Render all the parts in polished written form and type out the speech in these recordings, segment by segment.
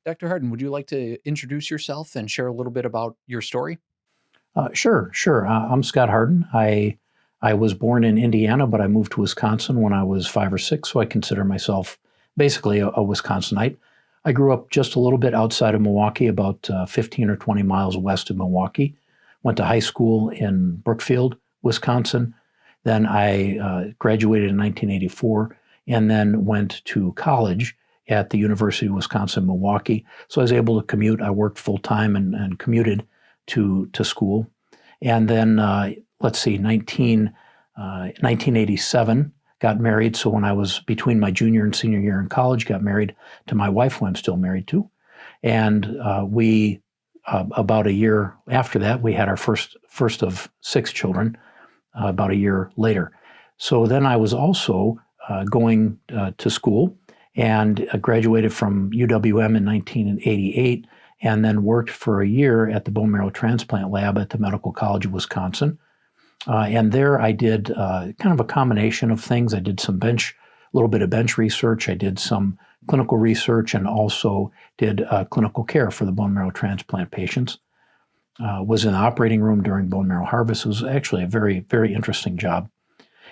Dr. Hardin, would you like to introduce yourself and share a little bit about your story? Sure. I'm Scott Hardin. I was born in Indiana, but I moved to Wisconsin when I was 5 or 6, so I consider myself basically a Wisconsinite. I grew up just a little bit outside of Milwaukee, about 15 or 20 miles west of Milwaukee. Went to high school in Brookfield, Wisconsin. Then I graduated in 1984 and then went to college at the University of Wisconsin-Milwaukee. So I was able to commute. I worked full-time and commuted to school. And then, let's see, 1987, got married. So when I was between my junior and senior year in college, got married to my wife, who I'm still married to. And we, about a year after that, we had our first of 6 children about a year later. So then I was also going to school and graduated from UWM in 1988, and then worked for a year at the bone marrow transplant lab at the Medical College of Wisconsin. And there I did kind of a combination of things. I did a little bit of bench research. I did some clinical research and also did clinical care for the bone marrow transplant patients. Was in the operating room during bone marrow harvest. It was actually a very, very interesting job.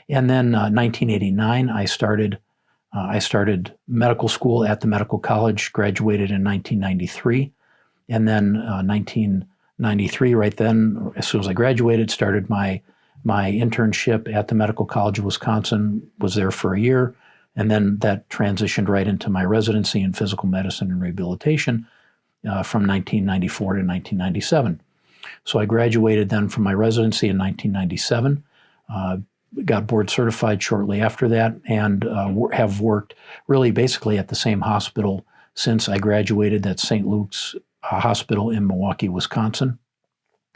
And then 1989, I started medical school at the Medical College, graduated in 1993. And then 1993, right then, as soon as I graduated, started my internship at the Medical College of Wisconsin, was there for a year, and then that transitioned right into my residency in physical medicine and rehabilitation from 1994 to 1997. So I graduated then from my residency in 1997, got board certified shortly after that, and have worked really basically at the same hospital since I graduated. That's St. Luke's Hospital in Milwaukee, Wisconsin.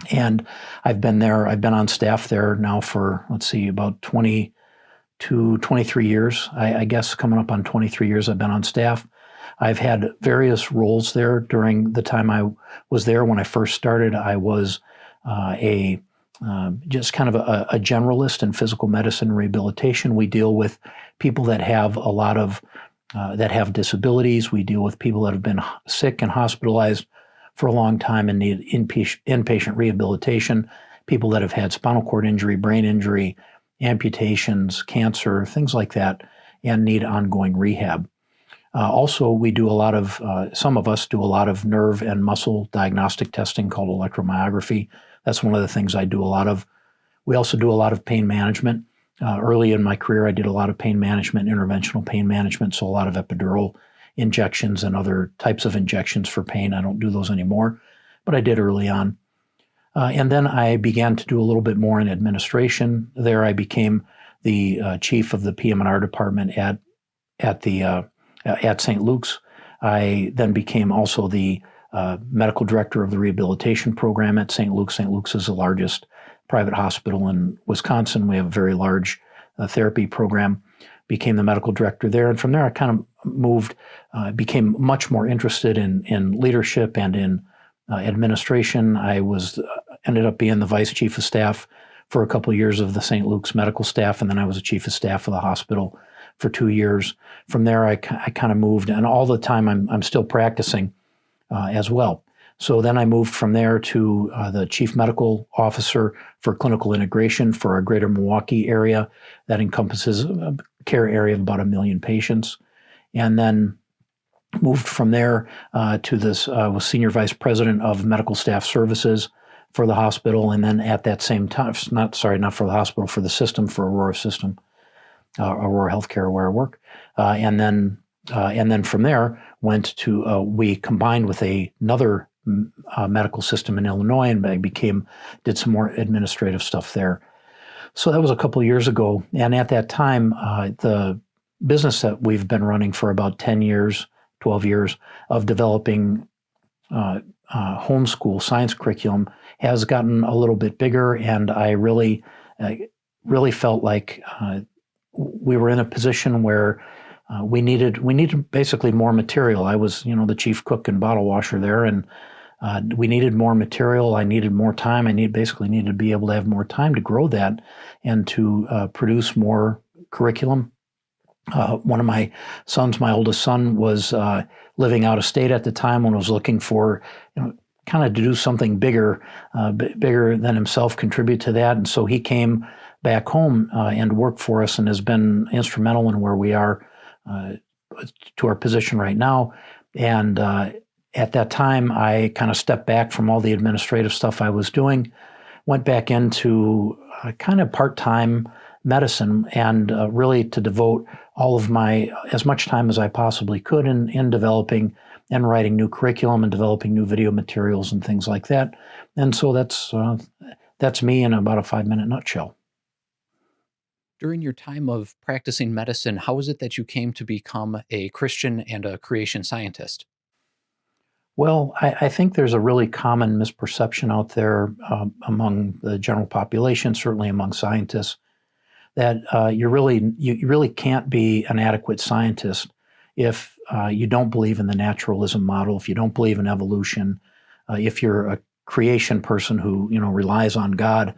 And I've been on staff there now for, let's see, about 23 years. I guess coming up on 23 years I've been on staff. I've had various roles there during the time I was there. When I first started, I was just kind of a generalist in physical medicine and rehabilitation. We deal with people that have a lot of that have disabilities. We deal with people that have been sick and hospitalized for a long time and need inpatient rehabilitation, people that have had spinal cord injury, brain injury, amputations, cancer, things like that, and need ongoing rehab. Also, we do some of us do a lot of nerve and muscle diagnostic testing called electromyography. That's one of the things I do a lot of. We also do a lot of pain management. Early in my career, I did a lot of pain management, interventional pain management, so a lot of epidural injections and other types of injections for pain. I don't do those anymore, but I did early on. And then I began to do a little bit more in administration. There I became the chief of the PM&R department at St. Luke's. I then became also the medical director of the rehabilitation program at St. Luke's. St. Luke's is the largest private hospital in Wisconsin. We have a very large therapy program. Became the medical director there. And from there, I kind of moved, became much more interested in leadership and in administration. I ended up being the vice chief of staff for a couple of years of the St. Luke's medical staff, and then I was a chief of staff of the hospital for 2 years. From there, I kind of moved, and all the time I'm still practicing as well. So then I moved from there to the chief medical officer for clinical integration for our greater Milwaukee area. That encompasses a care area of about 1 million patients. And then moved from there to this, was senior vice president of medical staff services for the hospital. And then at that same time, not for the hospital, for the system, for Aurora System, Aurora Healthcare, where I work. And then from there we combined with another medical system in Illinois, and I did some more administrative stuff there. So that was a couple of years ago. And at that time, the business that we've been running for about 10 years, 12 years of developing homeschool science curriculum has gotten a little bit bigger. And I really felt like we were in a position where we needed basically more material. I was, the chief cook and bottle washer there, and we needed more material. I needed more time. I basically needed to be able to have more time to grow that and to produce more curriculum. One of my sons, my oldest son, was living out of state at the time and was looking for, kind of to do something bigger, bigger than himself, contribute to that. And so he came back home and worked for us and has been instrumental in where we are to our position right now. And at that time, I kind of stepped back from all the administrative stuff I was doing, went back into kind of part-time medicine, and really to devote all of as much time as I possibly could in developing and writing new curriculum and developing new video materials and things like that. And so that's me in about a 5-minute nutshell. During your time of practicing medicine, how is it that you came to become a Christian and a creation scientist? Well, I think there's a really common misperception out there among the general population, certainly among scientists, that you really can't be an adequate scientist if you don't believe in the naturalism model, if you don't believe in evolution, if you're a creation person who relies on God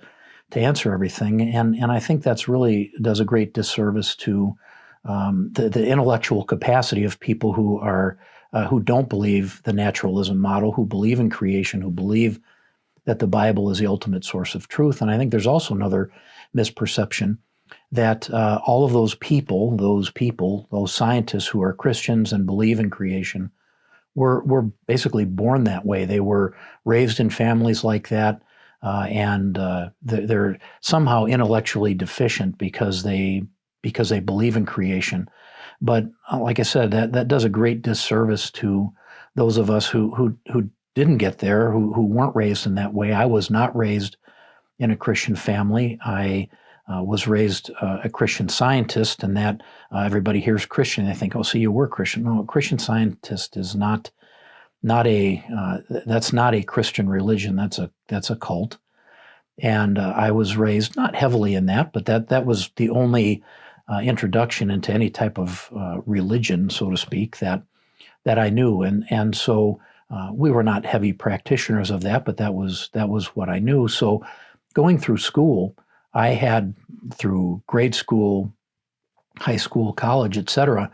to answer everything. And I think that's really does a great disservice to the intellectual capacity of people who don't believe the naturalism model, who believe in creation, who believe that the Bible is the ultimate source of truth. And I think there's also another misperception that all of those scientists who are Christians and believe in creation were basically born that way. They were raised in families like that, and they're somehow intellectually deficient because they believe in creation. But like I said, that does a great disservice to those of us who didn't get there, who weren't raised in that way. I was not raised in a Christian family. I was raised a Christian scientist, and that everybody hears Christian, they think, oh, so you were Christian. No, a Christian scientist is not that's not a Christian religion. That's a cult. And I was raised not heavily in that, but that was the only introduction into any type of religion, so to speak, that I knew. And so we were not heavy practitioners of that, but that was what I knew. So going through school, I had through grade school, high school, college, etc.,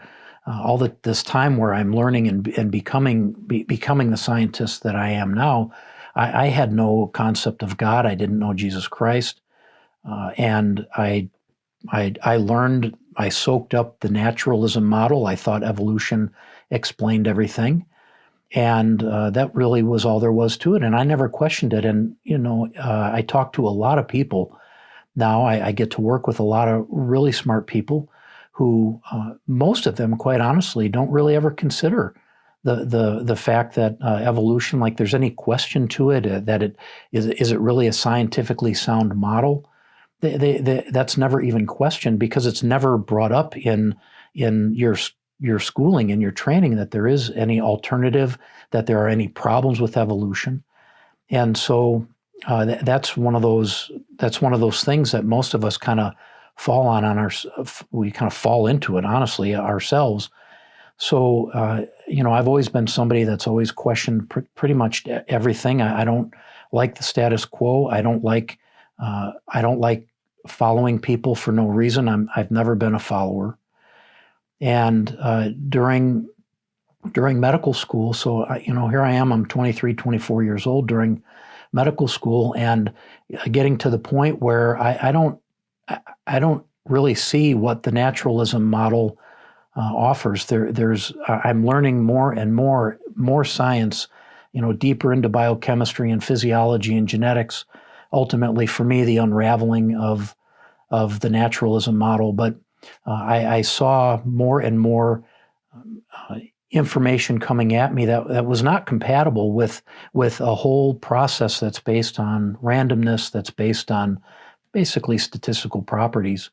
all this time where I'm learning and becoming the scientist that I am now. I had no concept of God. I didn't know Jesus Christ, and I learned. I soaked up the naturalism model. I thought evolution explained everything, and that really was all there was to it. And I never questioned it. And I talked to a lot of people. Now I get to work with a lot of really smart people who, most of them, quite honestly, don't really ever consider the fact that evolution, like there's any question to it, that it is it really a scientifically sound model? That's never even questioned because it's never brought up in your schooling and your training that there is any alternative, that there are any problems with evolution. And so that's one of those things that most of us kind of fall on we kind of fall into it, honestly, ourselves. So, I've always been somebody that's always questioned pretty much everything. I don't like the status quo. I don't like following people for no reason. I've never been a follower. And during medical school, so here I am. I'm 23, 24 years old during medical school, and getting to the point where I don't really see what the naturalism model offers. I'm learning more and more science, deeper into biochemistry and physiology and genetics. Ultimately, for me, the unraveling of the naturalism model. But I saw more and more information coming at me that was not compatible with a whole process that's based on randomness, that's based on basically statistical properties.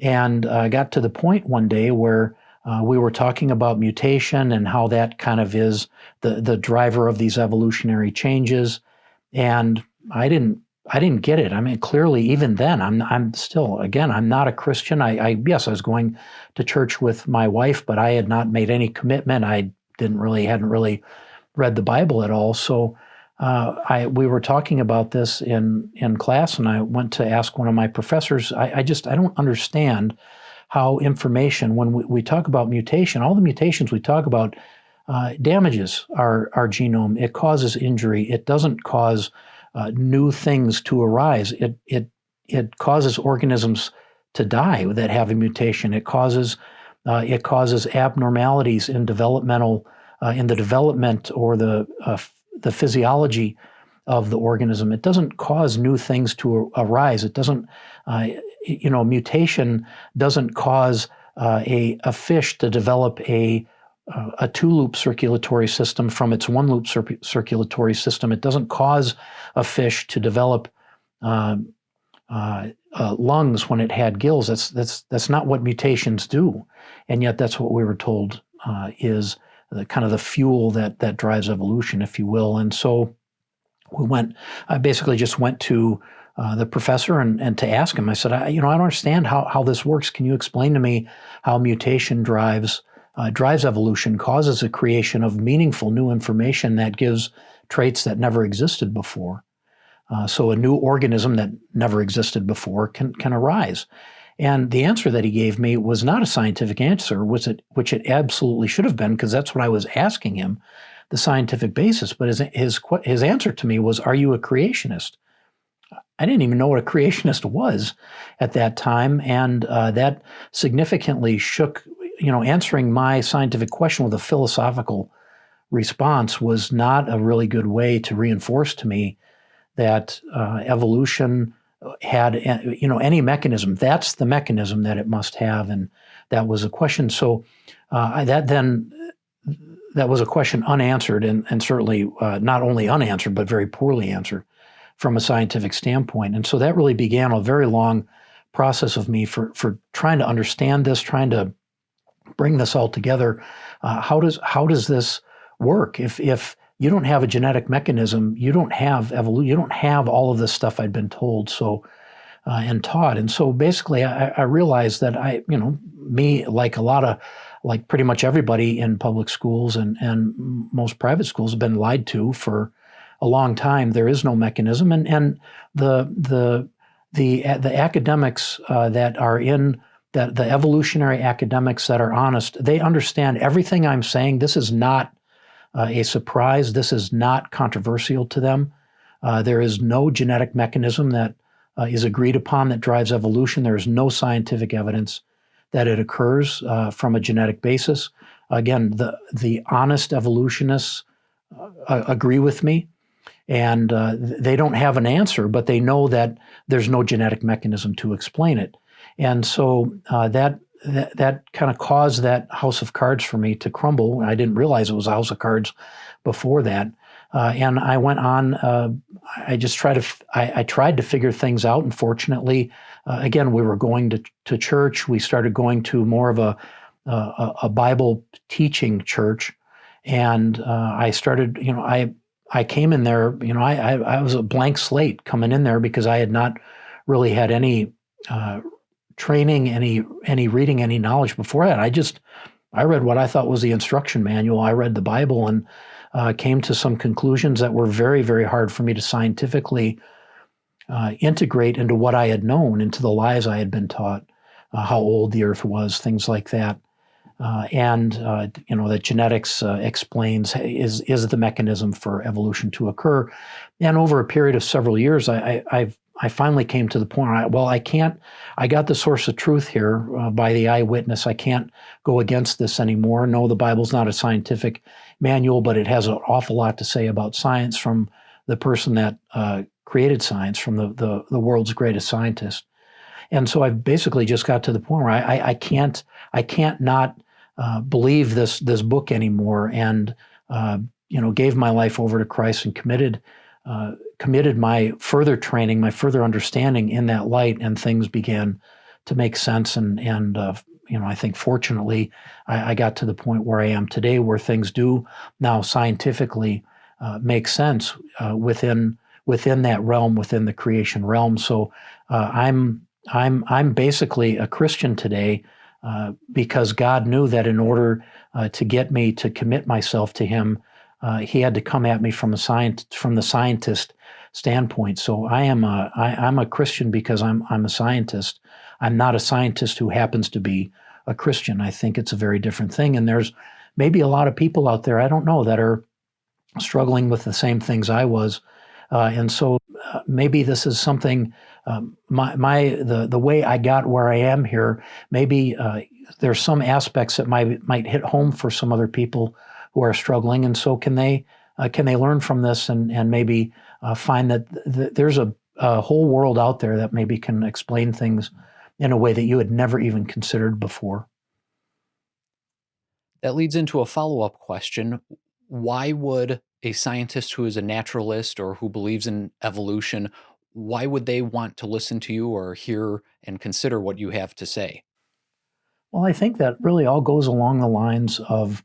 And I got to the point one day where we were talking about mutation and how that kind of is the driver of these evolutionary changes. And I didn't get it. I mean, clearly, even then, I'm still, again, I'm not a Christian. Yes, I was going to church with my wife, but I had not made any commitment. I hadn't really read the Bible at all. So we were talking about this in class, and I went to ask one of my professors. I don't understand how information, when we talk about mutation, all the mutations we talk about damages our genome. It causes injury. It doesn't cause new things to arise. It causes organisms to die that have a mutation. It causes abnormalities in in the development or the physiology of the organism. It doesn't cause new things to arise. It doesn't, mutation doesn't cause a fish to develop a two-loop circulatory system from its one-loop circulatory system. It doesn't cause a fish to develop lungs when it had gills. That's not what mutations do, and yet that's what we were told is the kind of the fuel that drives evolution, if you will. And so I basically just went to the professor and to ask him. I said, I don't understand how this works. Can you explain to me how mutation drives evolution, causes the creation of meaningful new information that gives traits that never existed before? So a new organism that never existed before can arise. And the answer that he gave me was not a scientific answer, which it absolutely should have been, because that's what I was asking him, the scientific basis. But his answer to me was, "Are you a creationist?" I didn't even know what a creationist was at that time, and that significantly shook. Answering my scientific question with a philosophical response was not a really good way to reinforce to me that evolution had, any mechanism. That's the mechanism that it must have, and that was a question. So that was a question unanswered, and certainly not only unanswered, but very poorly answered from a scientific standpoint. And so that really began a very long process of me for trying to understand this, trying to bring this all together. How does this work? If you don't have a genetic mechanism, you don't have evolution, you don't have all of this stuff I'd been told and taught. And so basically I realized that me, like pretty much everybody in public schools and most private schools, have been lied to for a long time. There is no mechanism, and the academics that are in that, the evolutionary academics that are honest, they understand everything I'm saying. This is not a surprise. This is not controversial to them. There is no genetic mechanism that is agreed upon that drives evolution. There is no scientific evidence that it occurs from a genetic basis. Again, the honest evolutionists agree with me, and they don't have an answer, but they know that there's no genetic mechanism to explain it. And so that kind of caused that house of cards for me to crumble. I didn't realize it was a house of cards before that. And I went on, I tried to figure things out. And fortunately, again, we were going to church. We started going to more of a Bible teaching church. And I started, I came in there, I was a blank slate coming in there, because I had not really had any training, any reading, any knowledge before that. I read what I thought was the instruction manual. I read the Bible and came to some conclusions that were very, very hard for me to scientifically integrate into what I had known, into the lies I had been taught, how old the earth was, things like that. That genetics explains is the mechanism for evolution to occur. And over a period of several years, I finally came to the point, I got the source of truth here by the eyewitness. I can't go against this anymore. No, the Bible's not a scientific manual, but it has an awful lot to say about science from the person that created science, from the world's greatest scientist. And so I basically just got to the point where I can't not believe this book anymore, and gave my life over to Christ and committed my further training, my further understanding in that light, and things began to make sense. And I think fortunately I got to the point where I am today, where things do now scientifically make sense within that realm, within the creation realm. So I'm basically a Christian today. Because God knew that in order to get me to commit myself to Him, He had to come at me from the scientist standpoint. So I'm a Christian because I'm a scientist. I'm not a scientist who happens to be a Christian. I think it's a very different thing. And there's maybe a lot of people out there, I don't know, that are struggling with the same things I was. And so maybe this is something, the way I got where I am here, maybe there's some aspects that might hit home for some other people who are struggling. And so can they learn from this and maybe find that there's a whole world out there that maybe can explain things in a way that you had never even considered before. That leads into a follow-up question. Why would a scientist who is a naturalist or who believes in evolution, why would they want to listen to you or hear and consider what you have to say? Well, I think that really all goes along the lines of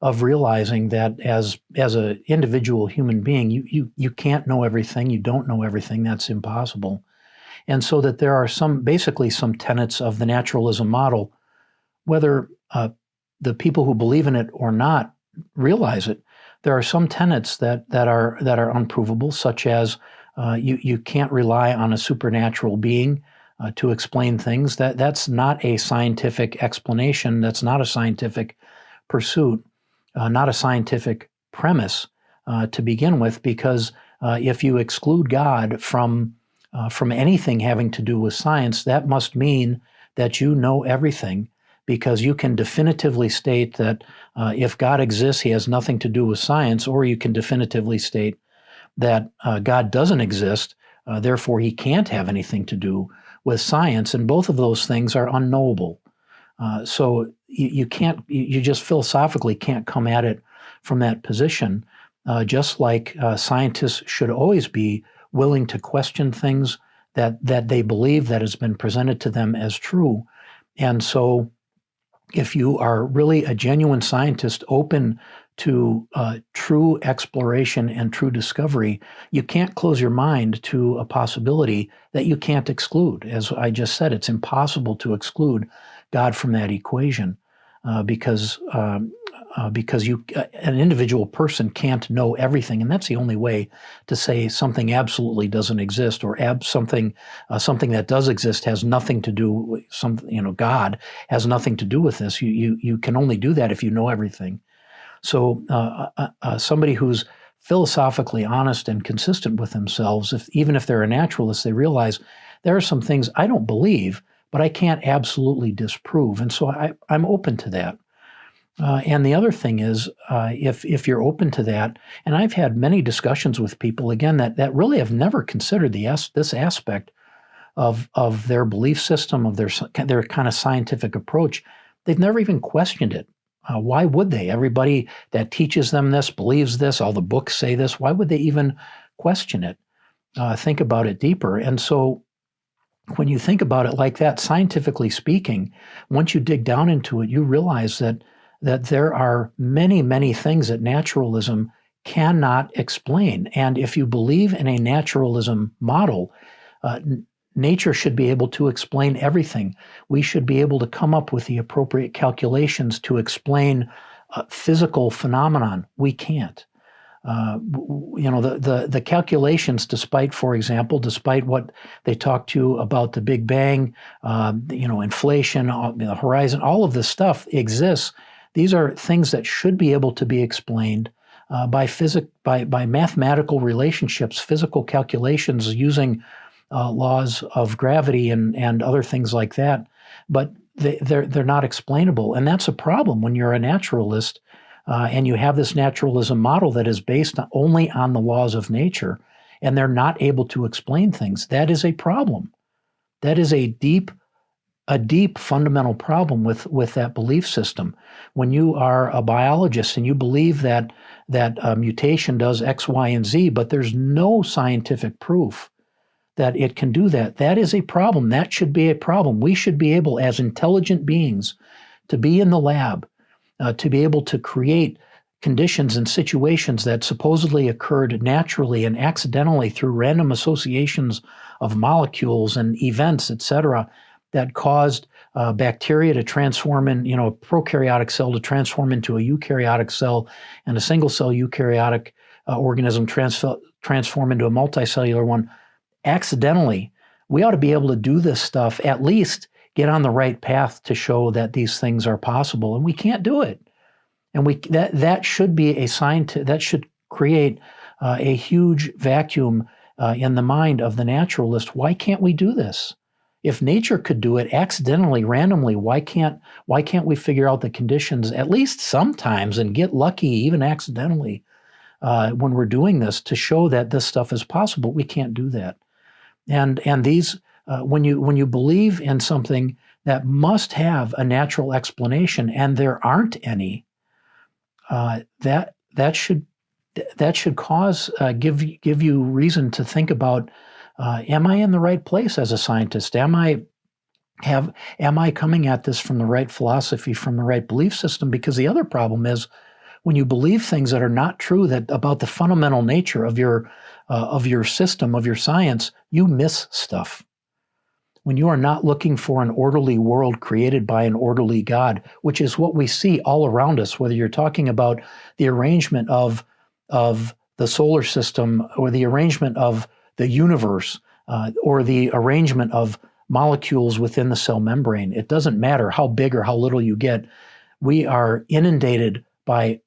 realizing that as an individual human being, you can't know everything, you don't know everything, that's impossible. And so that there are basically some tenets of the naturalism model, whether the people who believe in it or not realize it. There are some tenets that are unprovable, such as you can't rely on a supernatural being to explain things. That's not a scientific explanation. That's not a scientific pursuit, not a scientific premise to begin with. Because if you exclude God from anything having to do with science, that must mean that you know everything, because you can definitively state that if God exists, he has nothing to do with science, or you can definitively state that God doesn't exist, therefore he can't have anything to do with science, and both of those things are unknowable. So you just philosophically can't come at it from that position, just like scientists should always be willing to question things that they believe that has been presented to them as true. And so if you are really a genuine scientist open to true exploration and true discovery, you can't close your mind to a possibility that you can't exclude. As I just said, it's impossible to exclude God from that equation because an individual person can't know everything, and that's the only way to say something absolutely doesn't exist, or something that does exist has nothing to do with God has nothing to do with this. You can only do that if you know everything. So somebody who's philosophically honest and consistent with themselves, even if they're a naturalist, they realize there are some things I don't believe, but I can't absolutely disprove, and so I'm open to that. And the other thing is, if you're open to that, and I've had many discussions with people, again, that really have never considered this aspect of their belief system, of their kind of scientific approach. They've never even questioned it. Why would they? Everybody that teaches them this believes this. All the books say this. Why would they even question it? Think about it deeper. And so when you think about it like that, scientifically speaking, once you dig down into it, you realize that there are many, many things that naturalism cannot explain. And if you believe in a naturalism model, nature should be able to explain everything. We should be able to come up with the appropriate calculations to explain physical phenomenon. We can't. The calculations, despite what they talk to you about the Big Bang, inflation, the horizon, all of this stuff exists. These are things that should be able to be explained by mathematical relationships, physical calculations using laws of gravity and other things like that. But they're not explainable, and that's a problem when you're a naturalist. And you have this naturalism model that is based only on the laws of nature, and they're not able to explain things. That is a problem. That is a deep fundamental problem with that belief system. When you are a biologist and you believe that mutation does X, Y, and Z, but there's no scientific proof that it can do that, that is a problem. That should be a problem. We should be able, as intelligent beings, to be in the lab, to be able to create conditions and situations that supposedly occurred naturally and accidentally through random associations of molecules and events, et cetera, that caused bacteria to transform in, a prokaryotic cell to transform into a eukaryotic cell, and a single-cell eukaryotic organism transform into a multicellular one accidentally. We ought to be able to do this stuff, at least get on the right path to show that these things are possible, and we can't do it. And that should be a scientist, that should create a huge vacuum in the mind of the naturalist. Why can't we do this? If nature could do it accidentally, randomly, why can't we figure out the conditions at least sometimes and get lucky even accidentally when we're doing this to show that this stuff is possible? We can't do that. And these when you believe in something that must have a natural explanation and there aren't any, that should cause give you reason to think about, am I in the right place as a scientist? Am I coming at this from the right philosophy, from the right belief system? Because the other problem is when you believe things that are not true, that about the fundamental nature of your system, of your science, you miss stuff. When you are not looking for an orderly world created by an orderly God, which is what we see all around us, whether you're talking about the arrangement of the solar system or the arrangement of the universe or the arrangement of molecules within the cell membrane. It doesn't matter how big or how little you get. We are inundated by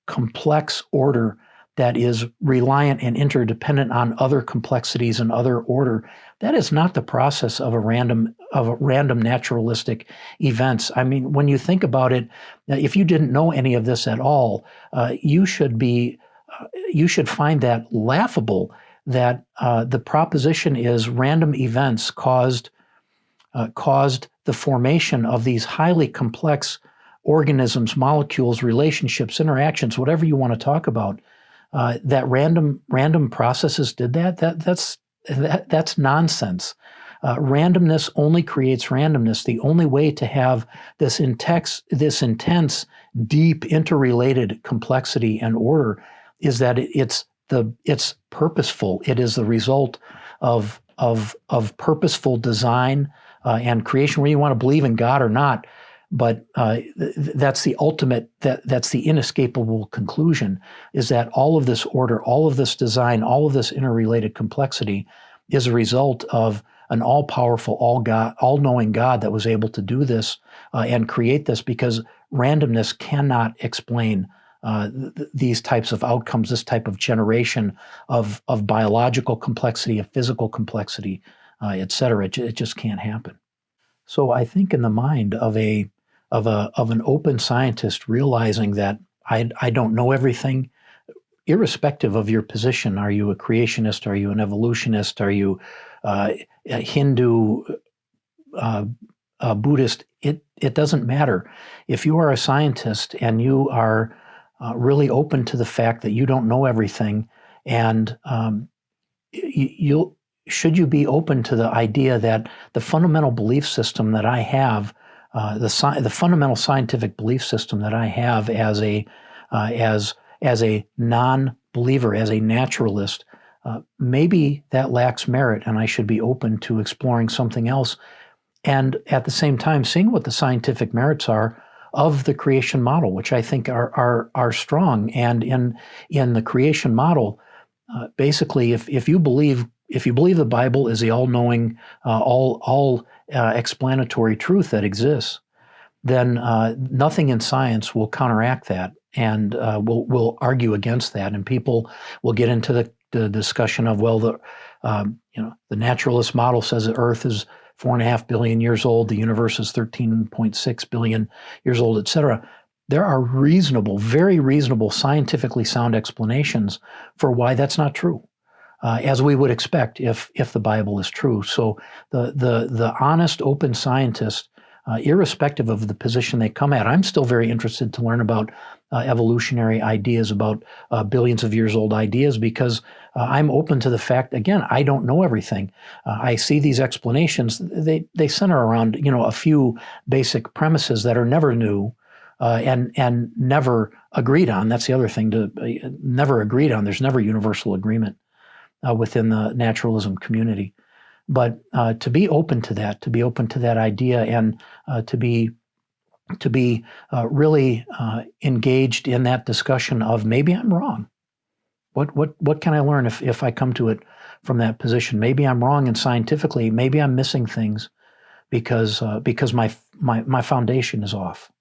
complex order that is reliant and interdependent on other complexities and other order. That is not the process of random naturalistic events. I mean, when you think about it, if you didn't know any of this at all, you should find that laughable. That the proposition is random events caused the formation of these highly complex organisms, molecules, relationships, interactions, whatever you want to talk about. That random processes did that. That's nonsense. Randomness only creates randomness. The only way to have this intense, deep, interrelated complexity and order is that it's purposeful. It is the result of purposeful design and creation, whether you want to believe in God or not. But that's the ultimate, that's the inescapable conclusion, is that all of this order, all of this design, all of this interrelated complexity is a result of an all-powerful, all-knowing God that was able to do this and create this, because randomness cannot explain these types of outcomes, this type of generation of biological complexity, of physical complexity, et cetera. It just can't happen. So I think in the mind of an open scientist realizing that I don't know everything, irrespective of your position, are you a creationist? Are you an evolutionist? Are you a Hindu, Buddhist? It doesn't matter. If you are a scientist and you are really open to the fact that you don't know everything, and should you be open to the idea that the fundamental belief system that I have, the fundamental scientific belief system that I have as a non-believer, as a naturalist, maybe that lacks merit, and I should be open to exploring something else, and at the same time seeing what the scientific merits are of the creation model, which I think are strong. And in the creation model, basically, if you believe the Bible is the all-knowing, all explanatory truth that exists, then nothing in science will counteract that, and will argue against that. And people will get into the discussion of, well, the naturalist model says that Earth is 4.5 billion years old, the universe is 13.6 billion years old, et cetera. There are very reasonable, scientifically sound explanations for why that's not true, as we would expect if the Bible is true. So the honest, open scientist, irrespective of the position they come at, I'm still very interested to learn about evolutionary ideas, about billions of years old ideas, because I'm open to the fact, again, I don't know everything. I see these explanations, they center around a few basic premises that are never new and never agreed on. That's the other thing, never agreed on. There's never universal agreement within the naturalism community. But to be open to that idea, and to be really engaged in that discussion of maybe I'm wrong. What can I learn if I come to it from that position? Maybe I'm wrong, and scientifically, maybe I'm missing things because my foundation is off.